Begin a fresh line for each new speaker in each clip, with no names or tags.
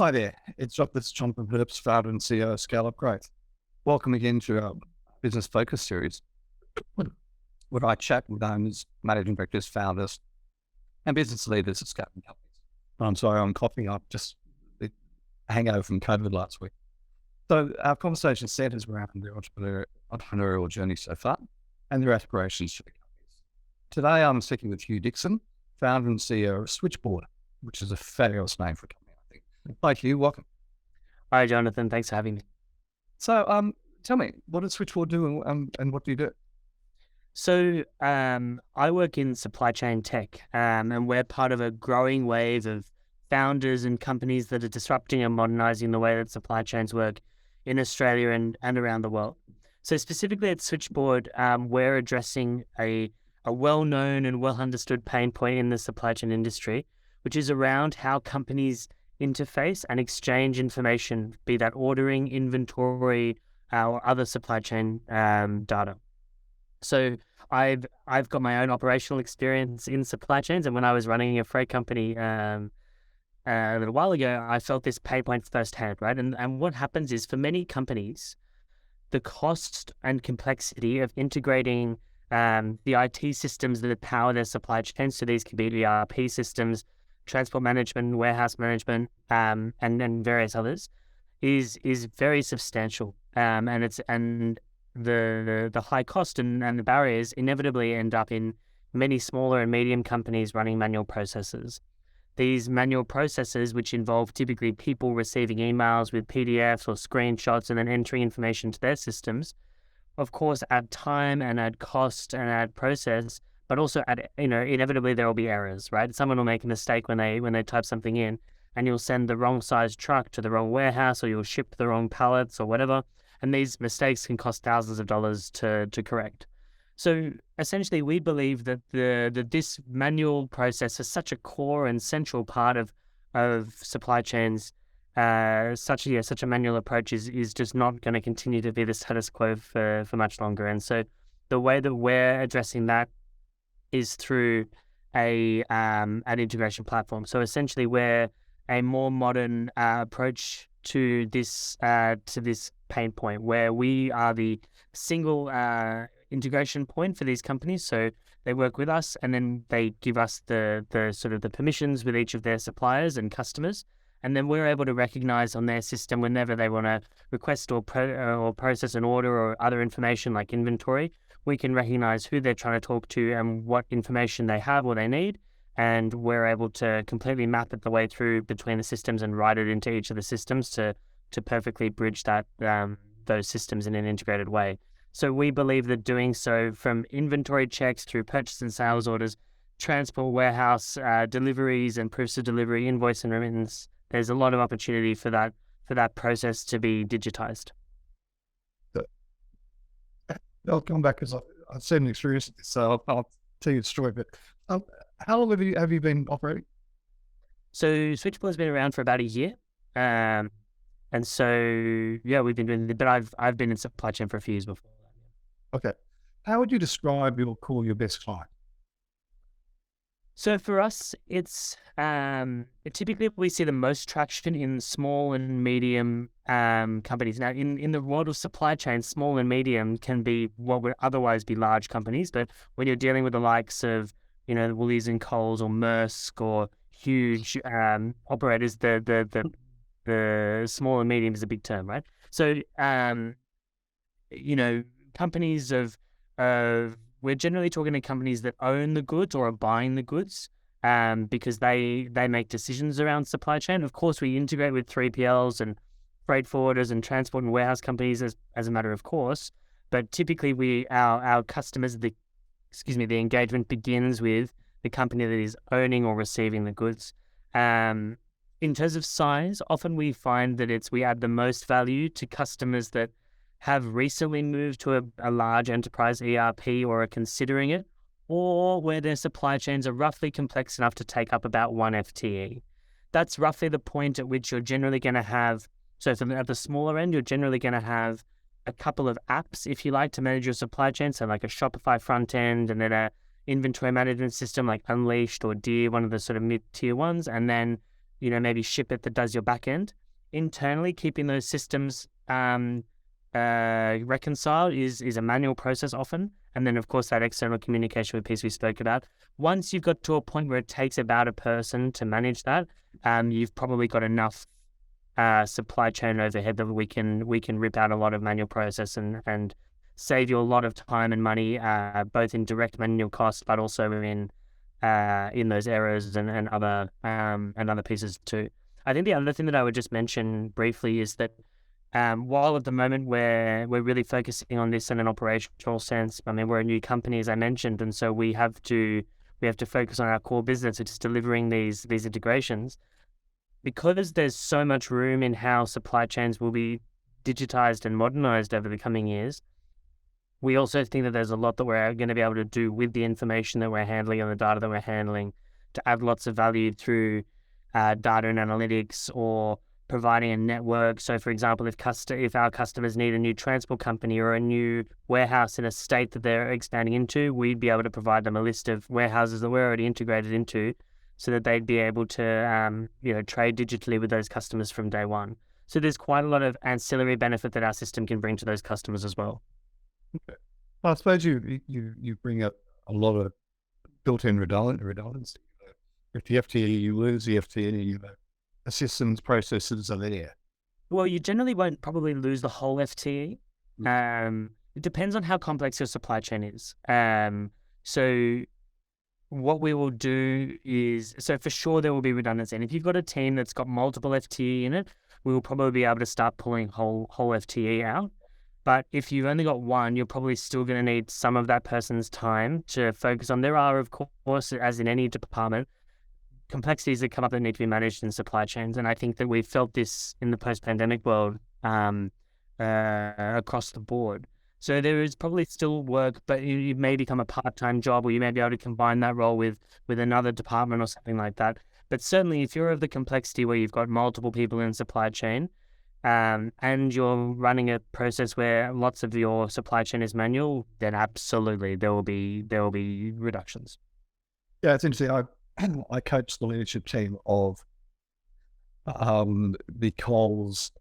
Hi there, this is Jonathan Herbst, founder and CEO of Scale Up Growth. Welcome again to our Business Focus series, where I chat with owners, managing directors, founders, and business leaders of scaling companies. I'm sorry, I'm coughing up, just the hangover from COVID last week. So our conversation centers around their entrepreneurial journey so far and their aspirations for the companies. Today I'm speaking with Hugh Dixon, founder and CEO of Switchboard, which is a fabulous name for a company, I think. Hi Hugh, welcome.
Hi, Jonathan. Thanks for having me.
So tell me, what does Switchboard do and what do you do?
So I work in supply chain tech, and we're part of a growing wave of founders and companies that are disrupting and modernizing the way that supply chains work in Australia and around the world. So specifically at Switchboard, we're addressing a well-known and well-understood pain point in the supply chain industry, which is around how companies interface and exchange information, be that ordering, inventory, or other supply chain data. So I've got my own operational experience in supply chains, and when I was running a freight company a little while ago, I felt this pain point firsthand, right? And what happens is for many companies, the cost and complexity of integrating the IT systems that power their supply chains, so these could be ERP systems, transport management, warehouse management, and then various others, is very substantial. And the high cost and the barriers inevitably end up in many smaller and medium companies running manual processes. These manual processes, which involve typically people receiving emails with PDFs or screenshots and then entering information to their systems, of course, add time and add cost and add process, but also add, inevitably there will be errors, right? Someone will make a mistake when they type something in, and you'll send the wrong size truck to the wrong warehouse, or you'll ship the wrong pallets or whatever. And these mistakes can cost thousands of dollars to correct. So essentially, we believe that this manual process is such a core and central part of supply chains. Such a manual approach is just not going to continue to be the status quo for much longer. And so the way that we're addressing that is through an integration platform. So essentially, we're a more modern approach to this pain point, where we are the single integration point for these companies. So they work with us, and then they give us the sort of the permissions with each of their suppliers and customers, and then we're able to recognize on their system whenever they want to request or process an order or other information like inventory. We can recognize who they're trying to talk to and what information they have or they need, and we're able to completely map it the way through between the systems and write it into each of the systems to perfectly bridge that those systems in an integrated way. So we believe that doing so, from inventory checks through purchase and sales orders, transport, warehouse, deliveries and proofs of delivery, invoice and remittance, there's a lot of opportunity for that process to be digitized.
I'll come back because I've seen an experience with this, so I'll tell you the story. But how long have you been operating?
So Switchboard has been around for about a year. And so, yeah, we've been doing it, but I've been in supply chain for a few years before.
Okay. How would you describe your best client?
So for us, it's typically we see the most traction in small and medium companies. Now, in the world of supply chain, small and medium can be what would otherwise be large companies, but when you're dealing with the likes of Woolies and Coles or Maersk or huge operators, the small and medium is a big term, right? So, companies we're generally talking to companies that own the goods or are buying the goods, because they make decisions around supply chain. Of course, we integrate with 3PLs and freight forwarders and transport and warehouse companies as a matter of course, but typically our customers, the engagement begins with the company that is owning or receiving the goods. In terms of size, often we find that we add the most value to customers that have recently moved to a large enterprise ERP or are considering it, or where their supply chains are roughly complex enough to take up about 1 FTE. That's roughly the point at which you're generally going to have, so at the smaller end, you're generally going to have a couple of apps, if you like, to manage your supply chain. So like a Shopify front end, and then a inventory management system like Unleashed or Deer, one of the sort of mid-tier ones, and then maybe ship it that does your back end. Internally, keeping those systems reconciled is a manual process often. And then, of course, that external communication piece we spoke about. Once you've got to a point where it takes about a person to manage that, you've probably got enough supply chain overhead that we can rip out a lot of manual process and save you a lot of time and money, both in direct manual costs, but also in those errors and other pieces too. I think the other thing that I would just mention briefly is that while at the moment we're really focusing on this in an operational sense, I mean, we're a new company, as I mentioned, and so we have to focus on our core business, which is delivering these integrations. Because there's so much room in how supply chains will be digitized and modernized over the coming years, we also think that there's a lot that we're going to be able to do with the information that we're handling and the data that we're handling to add lots of value through data and analytics or providing a network. So, for example, if our customers need a new transport company or a new warehouse in a state that they're expanding into, we'd be able to provide them a list of warehouses that we're already integrated into, so that they'd be able to trade digitally with those customers from day one. So there's quite a lot of ancillary benefit that our system can bring to those customers as well.
Okay. Well, I suppose you bring up a lot of built-in redundancy. If the FTE, you lose the FTE, the systems processes are there.
Well, you generally won't probably lose the whole FTE. It depends on how complex your supply chain is. So what we will do is, so for sure there will be redundancy. And if you've got a team that's got multiple FTE in it, we will probably be able to start pulling whole FTE out. But if you've only got one, you're probably still going to need some of that person's time to focus on. There are, of course, as in any department, complexities that come up that need to be managed in supply chains. And I think that we've felt this in the post-pandemic world across the board. So there is probably still work, but it may become a part-time job, or you may be able to combine that role with another department or something like that. But certainly if you're of the complexity where you've got multiple people in supply chain, and you're running a process where lots of your supply chain is manual, then absolutely there will be reductions.
Yeah, it's interesting. I coach the leadership team of the Coles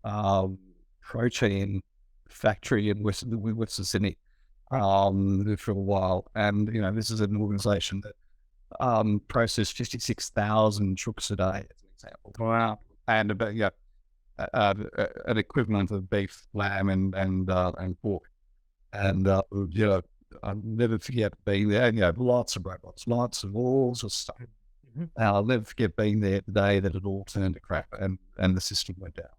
protein factory in Western Sydney for a while, and this is an organisation that processed 56,000 chooks a day, as an example.
Wow!
And about an equivalent of beef, lamb, and pork, and I'll never forget being there. Lots of robots, lots of all sorts of stuff. Mm-hmm. I'll never forget being there the day that it all turned to crap and the system went down.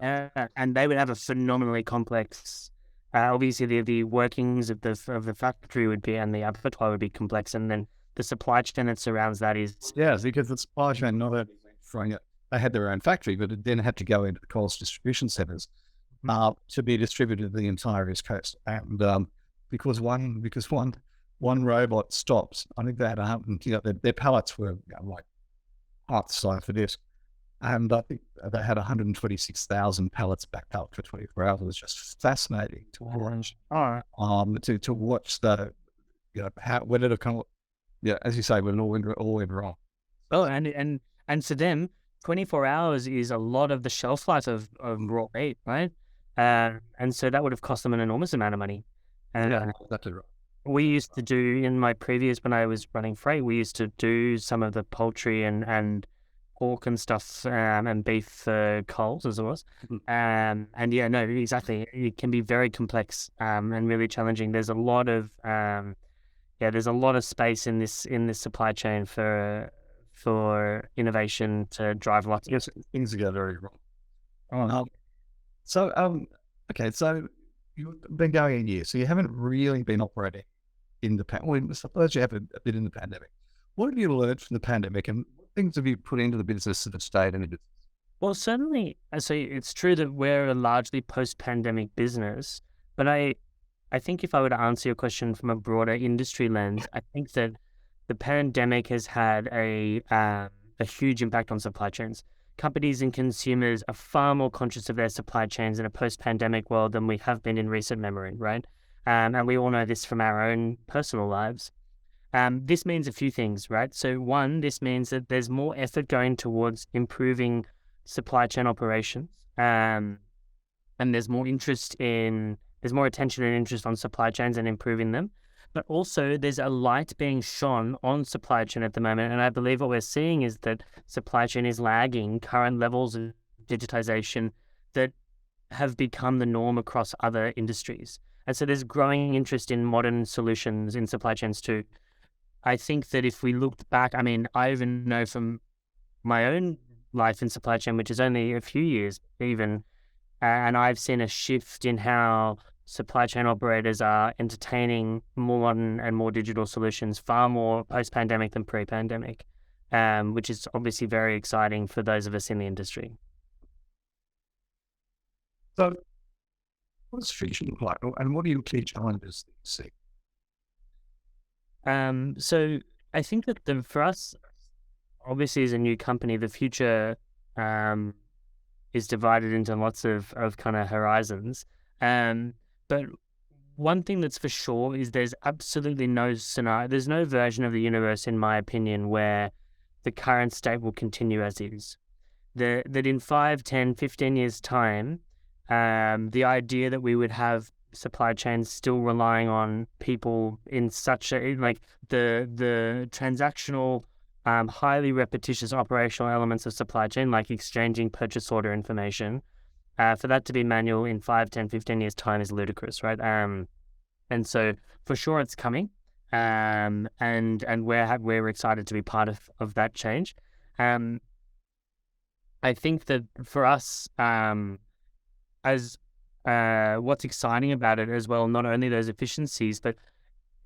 And they would have a phenomenally complex. Obviously, the workings of the factory would be, and the abattoir would be complex, and then the supply chain that surrounds that is.
Yeah, because the supply chain not only throwing it, they had their own factory, but it then had to go into the Coles distribution centres to be distributed to the entire East Coast. And because one robot stops, I think they had their pallets were like half the size for this. And I think they had 126,000 pallets backed up for 24 hours. It was just fascinating to watch. To watch when did it come? Yeah, as you say, when it all went wrong.
Oh, and to them, 24 hours is a lot of the shelf life of raw meat, right? And so that would have cost them an enormous amount of money. And
that's right.
We used to do, in my previous, when I was running freight, we used to do some of the poultry and pork and stuff and beef for Coles as it was. And yeah, no, exactly. It can be very complex and really challenging. There's a lot of space in this supply chain for innovation to drive lots of
things are going very wrong. So you've been going a year, so you haven't really been operating in the pandemic. Well, suppose you have a bit in the pandemic. What have you learned from the pandemic, and what things have you put into the business that have stayed in the business?
Well, certainly, so it's true that we're a largely post-pandemic business, but I think if I were to answer your question from a broader industry lens, I think that the pandemic has had a huge impact on supply chains. Companies and consumers are far more conscious of their supply chains in a post-pandemic world than we have been in recent memory, right? And we all know this from our own personal lives. This means a few things, right? So one, this means that there's more effort going towards improving supply chain operations, and there's more attention and interest on supply chains and improving them. But also there's a light being shone on supply chain at the moment. And I believe what we're seeing is that supply chain is lagging current levels of digitization that have become the norm across other industries. And so there's growing interest in modern solutions in supply chains too. I think that if we looked back, I mean, I even know from my own life in supply chain, which is only a few years even, and I've seen a shift in how supply chain operators are entertaining more modern and more digital solutions, far more post-pandemic than pre-pandemic, which is obviously very exciting for those of us in the industry.
So what's future look like, and what are your key challenges that you see?
So I think that for us, obviously as a new company, the future is divided into lots of kind of horizons. But one thing that's for sure is there's absolutely no scenario, there's no version of the universe, in my opinion, where the current state will continue as is. That in 5, 10, 15 years' time, the idea that we would have supply chains still relying on people in such a, like the transactional, highly repetitious operational elements of supply chain, like exchanging purchase order information, for that to be manual in 5, 10, 15 years' time is ludicrous, right? And so for sure it's coming, and we're excited to be part of that change. I think that for us, as what's exciting about it as well, not only those efficiencies, but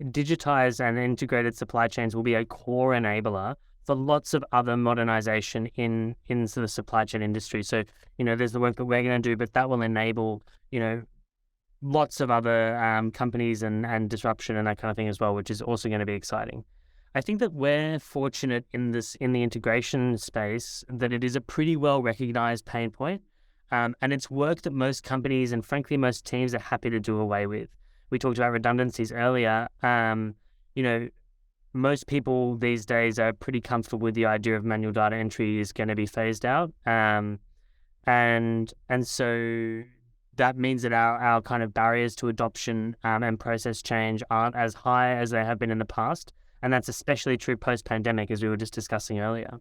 digitized and integrated supply chains will be a core enabler for lots of other modernization into the supply chain industry. So, there's the work that we're going to do, but that will enable, lots of other companies and disruption and that kind of thing as well, which is also going to be exciting. I think that we're fortunate in the integration space that it is a pretty well recognized pain point. And it's work that most companies and frankly most teams are happy to do away with. We talked about redundancies earlier. Most people these days are pretty comfortable with the idea of manual data entry is going to be phased out. And so that means that our kind of barriers to adoption and process change aren't as high as they have been in the past. And that's especially true post-pandemic, as we were just discussing earlier.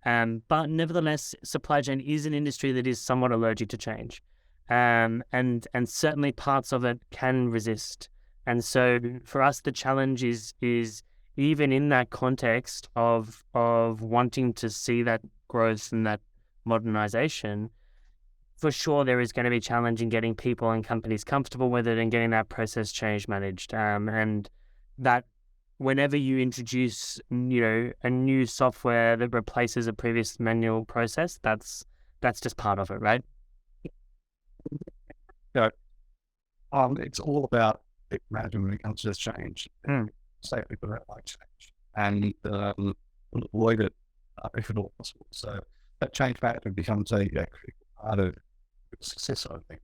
But nevertheless, supply chain is an industry that is somewhat allergic to change. And certainly parts of it can resist. And so for us, the challenge is even in that context of wanting to see that growth and that modernization, for sure there is going to be challenge in getting people and companies comfortable with it and getting that process change managed. And that whenever you introduce, a new software that replaces a previous manual process, that's just part of it, right?
It's all about management when it comes to this change. Say people don't like change and avoid it if at all possible. So that change management becomes a critical part of success, I think.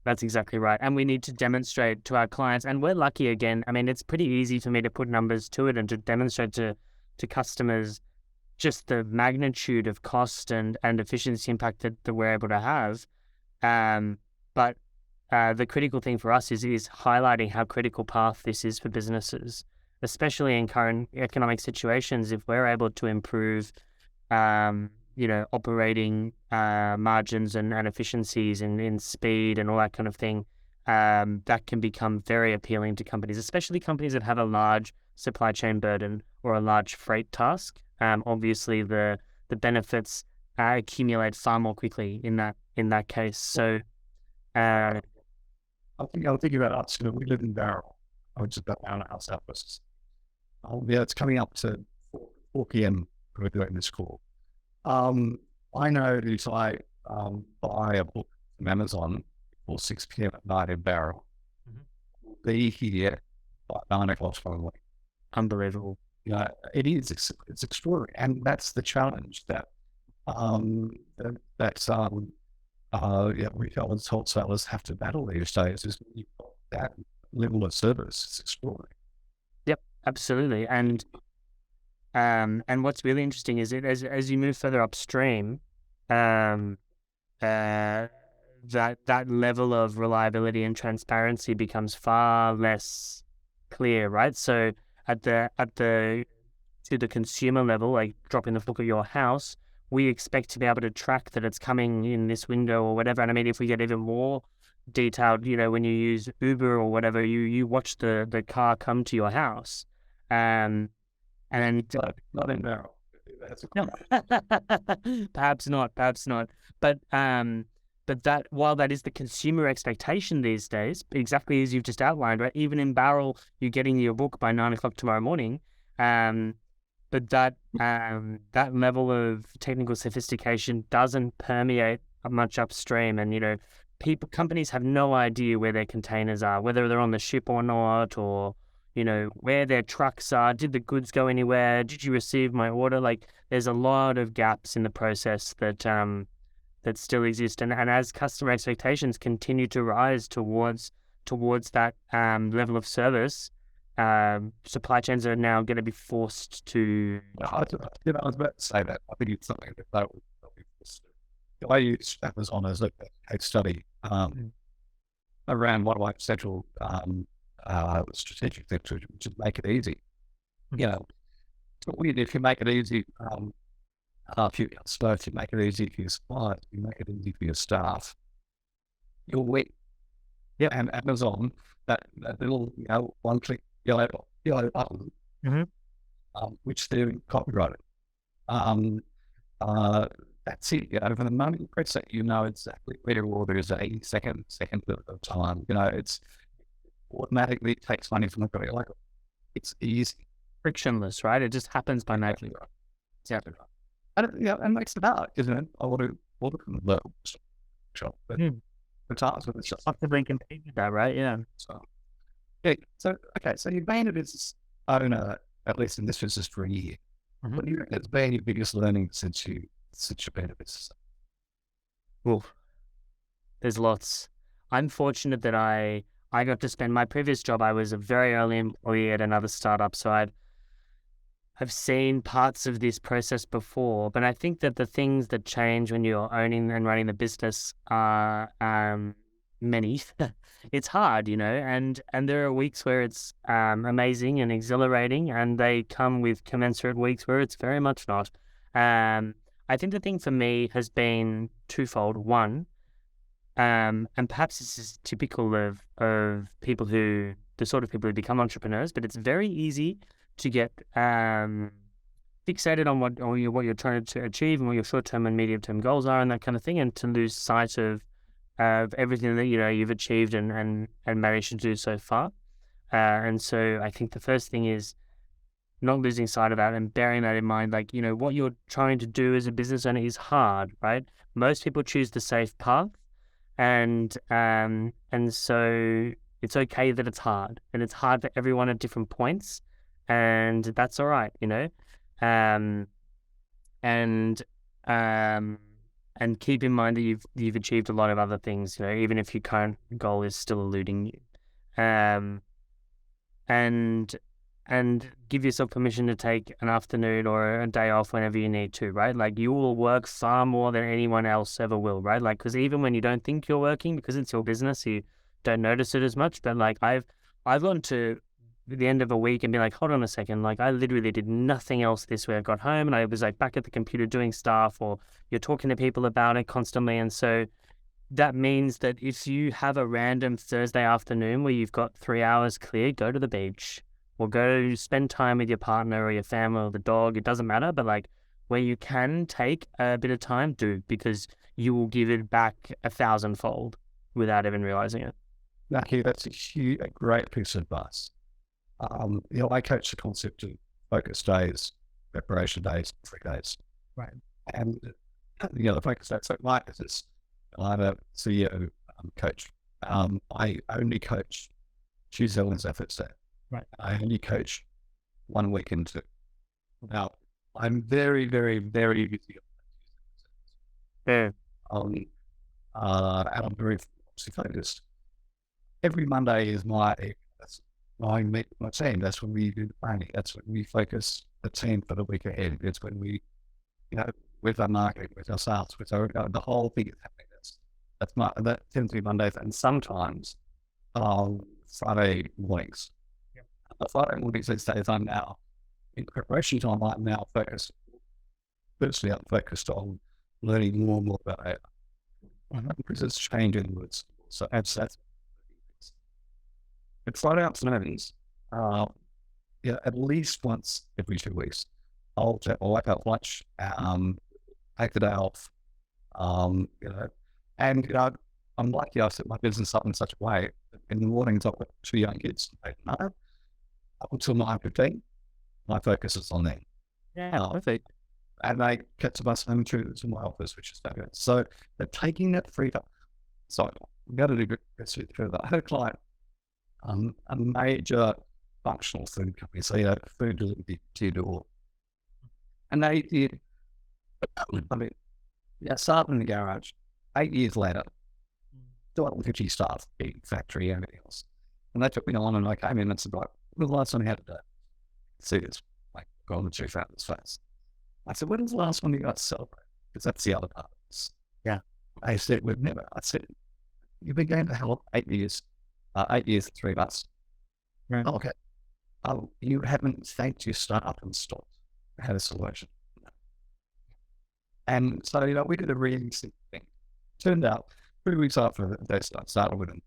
That's exactly right. And we need to demonstrate to our clients, and we're lucky again. I mean, it's pretty easy for me to put numbers to it and to demonstrate to customers just the magnitude of cost and efficiency impact that we're able to have. But the critical thing for us is highlighting how critical path this is for businesses, especially in current economic situations. If we're able to improve, operating margins and efficiencies in speed and all that kind of thing, that can become very appealing to companies, especially companies that have a large supply chain burden or a large freight task. Obviously, the benefits accumulate far more quickly in that case. So,
I'm thinking about us. We live in Barrel, which is about an hour and a half southwest. It's coming up to 4 p.m. We're doing this call. I know if I buy a book from Amazon for 6 p.m. at night in Barrel, we'll be here by 9 o'clock following.
Unbelievable.
It is. It's extraordinary, and that's the challenge that retailers, wholesalers have to battle these days. Is when you've got that level of service. It's extraordinary.
Yep, absolutely. And what's really interesting is as you move further upstream, um, uh, that level of reliability and transparency becomes far less clear, right? So at the to the consumer level, like dropping the book at your house, we expect to be able to track that it's coming in this window or whatever. And I mean, if we get even more detailed, when you use Uber or whatever, you watch the car come to your house. Um, and
Not in barrel. That's a
no, perhaps not, perhaps not. But that while that is the consumer expectation these days, exactly as you've just outlined, right? Even in barrel, you're getting your book by 9 o'clock tomorrow morning. Um, but that level of technical sophistication doesn't permeate much upstream, and companies have no idea where their containers are, whether they're on the ship or not, or where their trucks are. Did the goods go anywhere? Did you receive my order? Like, there's a lot of gaps in the process that still exist, and as customer expectations continue to rise towards that level of service, supply chains are now going to be forced to.
I was about to say that. I think it's something that I use Amazon as a case study around one of my central strategic things, which is make it easy. If you make it easy, if you make it easy for your suppliers, you make it easy for your staff, you'll win.
Yep.
And Amazon, that little one click yellow button, which they're copyrighted. That's it. For the moment you press it, exactly where your order is at 80 seconds of time. It's automatically takes money from the guy. Like, it's easy,
Frictionless, right? It just happens by nature.
Exactly right. And makes it hard, isn't it? I want to order from the local shop, but the times when it's just
Possibly compete with that, right? Yeah.
so. Yeah. So so you've been a business owner, at least in this business, for a year. What do you reckon has been your biggest learning since you've been a business?
Oof. There's lots. I'm fortunate that I got to spend my previous job. I was a very early employee at another startup, so I've seen parts of this process before. But I think that the things that change when you're owning and running the business are many. It's hard, and there are weeks where it's amazing and exhilarating, and they come with commensurate weeks where it's very much not. I think the thing for me has been twofold. One, and perhaps this is typical of people the sort of people who become entrepreneurs, but it's very easy to get fixated on what you're trying to achieve and what your short-term and medium-term goals are and that kind of thing, and to lose sight of everything that you've achieved and managed to do so far. And so I think the first thing is not losing sight of that and bearing that in mind. Like, what you're trying to do as a business owner is hard, right? Most people choose the safe path, and so it's okay that it's hard, and it's hard for everyone at different points, and that's all right, and keep in mind that you've achieved a lot of other things, even if your current goal is still eluding you, and give yourself permission to take an afternoon or a day off whenever you need to, right? Like, you will work far more than anyone else ever will, right? Like, because even when you don't think you're working, because it's your business, you don't notice it as much. But like, I've gone to the end of a week and be like, hold on a second, like, I literally did nothing else this week. I got home and I was like back at the computer doing stuff, or you're talking to people about it constantly. And so that means that if you have a random Thursday afternoon where you've got 3 hours clear, go to the beach or go spend time with your partner or your family or the dog. It doesn't matter, but like, where you can take a bit of time, do, because you will give it back 1,000-fold without even realizing it.
Naki, that's a great piece of advice. I coach the concept of focus days, preparation days, 3 days.
Right.
And, the focus days, so my business, I'm a CEO coach. I only coach Tuesday, Wednesday, Thursday.
Right.
I only coach 1 week into. Now, I'm very, very, very busy.
Yeah.
And I'm very focused. Every Monday is my I meet my team. That's when we do the planning. That's when we focus the team for the week ahead. It's when we, with our marketing, with our sales, with our, the whole thing is happening. That tends to be Mondays and sometimes Friday mornings. Friday mornings these days I'm now in preparation time. I'm now focused. Firstly, I'm focused on learning more and more about AI because it's changing words. So that's it's Friday afternoons. At least once every 2 weeks, I'll wipe out lunch, take the day off, and I'm lucky I set my business up in such a way that in the mornings I've got 2 young kids. Up until 9:15, my focus is on them.
Yeah, perfect.
And they get to bus home to my office, which is fabulous. So they're taking that freedom. So we've got to do this further. I had a client, a major functional food company, so food delivery to your door. And they did, started in the garage, 8 years later, 250 staff, big factory, everything else. And they took me on and I came in and said, right, when was the last time you had a day? See this, go on the chief founder's face. I said, when was the last one you got to celebrate? Because that's the other part of this.
Yeah.
I said, we've never. I said, you've been going to hell 8 years, 8 years, 3 months.
Right.
Okay. You haven't thanked your staff and stopped. Had a solution. And so, we did a really simple thing. Turned out, 3 weeks after they started with them,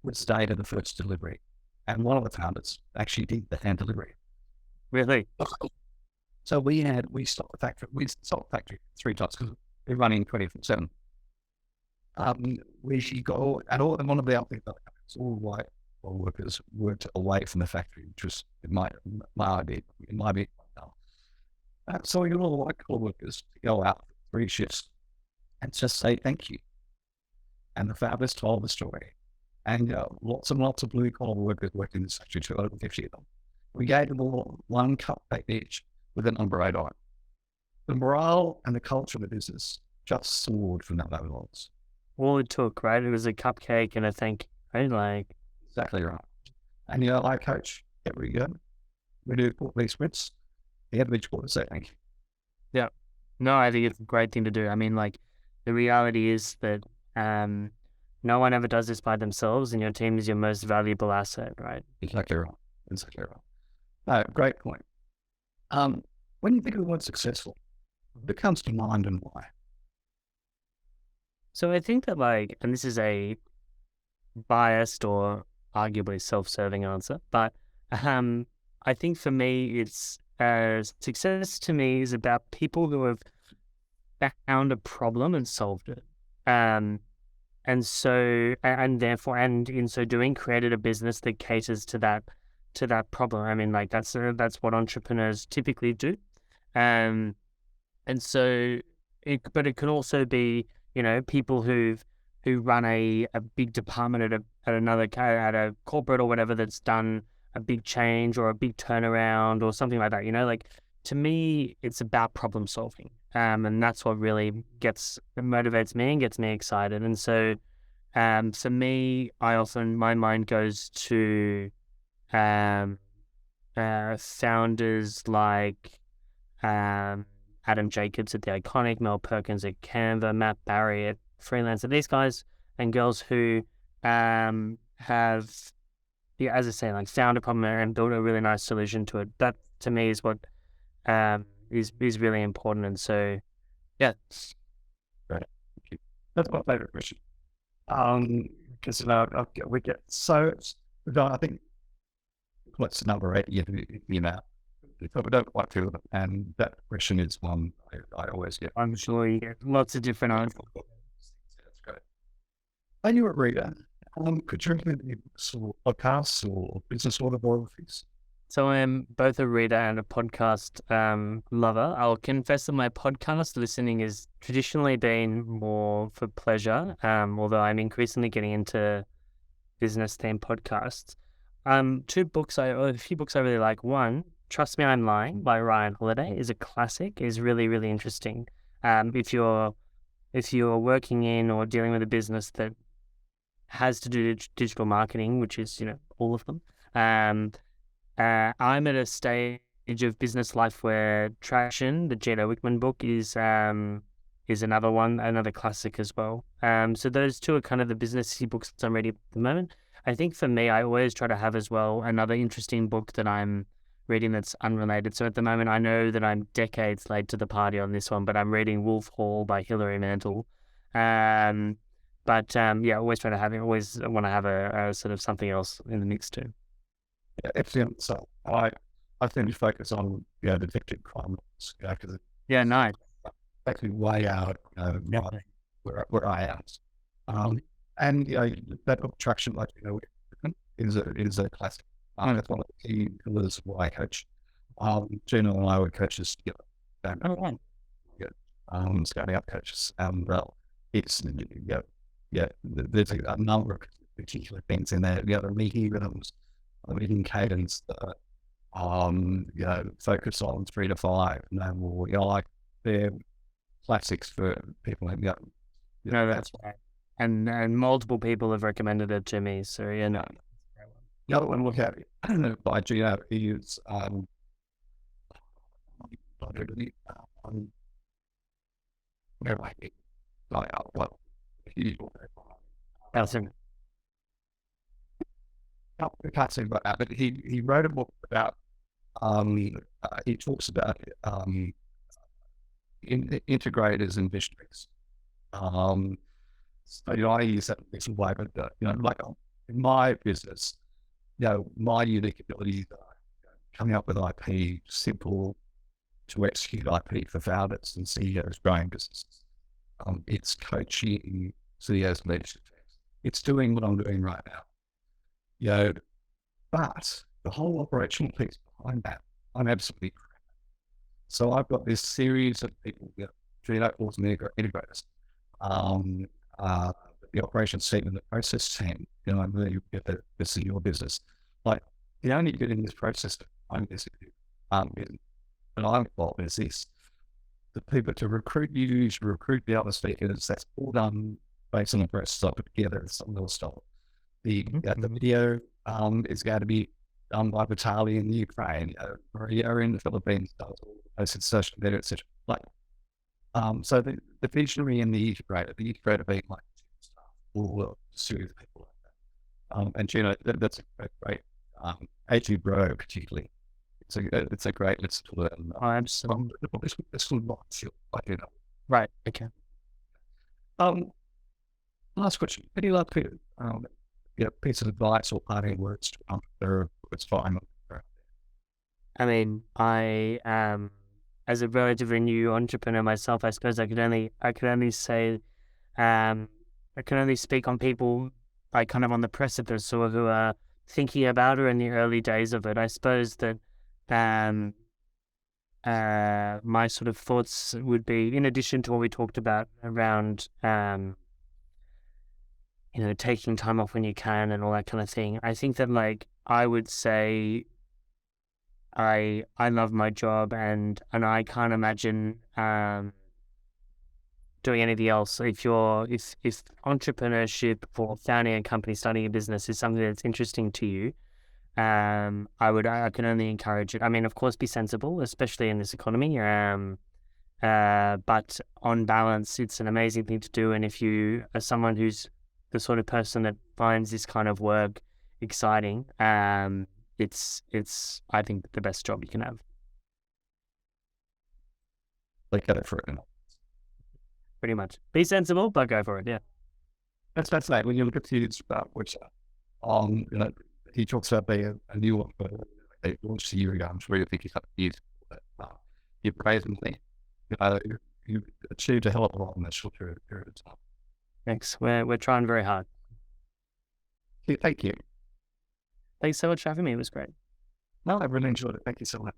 was the date of the first delivery. And one of the founders actually did the hand delivery.
Really?
So we stopped the factory. We stopped the factory 3 times because we're running 24/7. We go and one of the other things, all white workers worked away from the factory, which was my idea. It might be. So we got all the white collar workers to go out for 3 shifts and just say thank you. And the founders told the story. And lots and lots of blue collar workers worked in this factory, 250 of them. We gave them all 1 cupcake each with a number 8 on it. The morale and the culture of the business just soared from that moment on.
All it took, right? It was a cupcake and a thank you, right?
Exactly right. And I coach every year. We do quarterly sprints. The end of each quarter say thank you.
Yeah. No, I think it's a great thing to do. I mean, the reality is that no one ever does this by themselves, and your team is your most valuable asset, right?
Exactly right. Exactly right. Great point. When you think of the word successful, what comes to mind and why?
So I think that and this is a biased or arguably self-serving answer, but I think for me, it's success to me is about people who have found a problem and solved it. And in so doing, created a business that caters to that problem. I mean, that's what entrepreneurs typically do. And so but it can also be, people who run a big department at a corporate or whatever that's done a big change or a big turnaround or something like that. To me, it's about problem solving. And that's what really motivates me and gets me excited. And so, for me, my mind goes to, founders like, Adam Jacobs at The Iconic, Mel Perkins at Canva, Matt Barry at Freelancer. These guys and girls who, have, as I say, found a problem and built a really nice solution to it. That to me is what is really important. And so, yeah.
Right. That's my favorite question. Because we get so, I think, what's the number 8? But we don't quite feel it. And that question is one I always get.
I'm sure you get lots of different answers.
That's great. Are you a reader? Could you recommend any books or podcasts or business autobiographies?
So I am both a reader and a podcast lover. I'll confess that my podcast listening has traditionally been more for pleasure, although I'm increasingly getting into business-themed podcasts. A few books I really like. One, Trust Me, I'm Lying by Ryan Holiday is a classic, is really, really interesting. If you're working in or dealing with a business that has to do digital marketing, which is, all of them, Um, I'm at a stage of business life where Traction, the Gino Wickman book, is another one, another classic as well. So those two are kind of the businessy books that I'm reading at the moment. I think for me, I always try to have as well another interesting book that I'm reading that's unrelated. So at the moment, I know that I'm decades late to the party on this one, but I'm reading Wolf Hall by Hilary Mantel. Yeah, always try to have it. Always want to have a sort of something else in the mix too.
Yeah, excellent. So I tend to focus on detective crime because
Yeah,
it's
nice.
actually way out
Yeah.
where I am. And that book Traction, like is a classic. It's one of the key pillars of why I coach. Gino and I were coaches together.
Oh, right.
Scouting up coaches. It's there's a number of particular things in there. The meeting rhythms, the meeting cadence, focus on 3 to 5, no more. Like they're classics for people like that.
No, that's right. And multiple people have recommended it to me. So yeah, no.
The other one, look at it by Gino, he is where am I? Well, he
Awesome.
I can't say about that, but he wrote a book about he talks about integrators and visionaries. So, I use that in this way, but like in my business, my unique abilities are coming up with IP, simple to execute IP for founders and CEOs growing businesses. It's coaching CEOs and leadership teams. It's doing what I'm doing right now. But the whole operational piece behind that, I'm absolutely. So I've got this series of people, Gino calls them integrators. The operations team and the process team, I'm really get that this is your business. Like the only bit in this process that I'm and I'm involved is this. The people to recruit you, to recruit the other speakers, that's all done based on the process I put together. It's some little stuff. The video is going to be done by Vitaly in the Ukraine, Maria in the Philippines, does all those social media, etc. Like, so the visionary and the integrator being like all a series of people like that. And Gino, that's a great A2 Bro particularly. It's a great listen to learn.
Oh, absolutely.
This will not feel like
Right. Okay.
Last question. Any last piece of advice or parting words to entrepreneur? It's fine.
I mean, as a relatively new entrepreneur myself, I suppose I could only say, I can only speak on people like kind of on the precipice or who are thinking about or in the early days of it. I suppose that, my sort of thoughts would be, in addition to what we talked about around, taking time off when you can and all that kind of thing. I think that like I would say I love my job and I can't imagine doing anything else. If entrepreneurship or founding a company, starting a business is something that's interesting to you, I can only encourage it. I mean, of course, be sensible, especially in this economy. But on balance, it's an amazing thing to do. And if you are someone who's the sort of person that finds this kind of work exciting, it's I think the best job you can have.
Like at it for it.
Pretty much. Be sensible, but go for it. Yeah.
That's like when you look at Hugh which he talks about being a new one, but they launched a year ago. I'm sure you think he's up to use you praise him. You achieved a hell of a lot in that short period of time.
Thanks. We're trying very hard.
Thank you.
Thanks so much for having me. It was great.
No, I really enjoyed it. Thank you so much.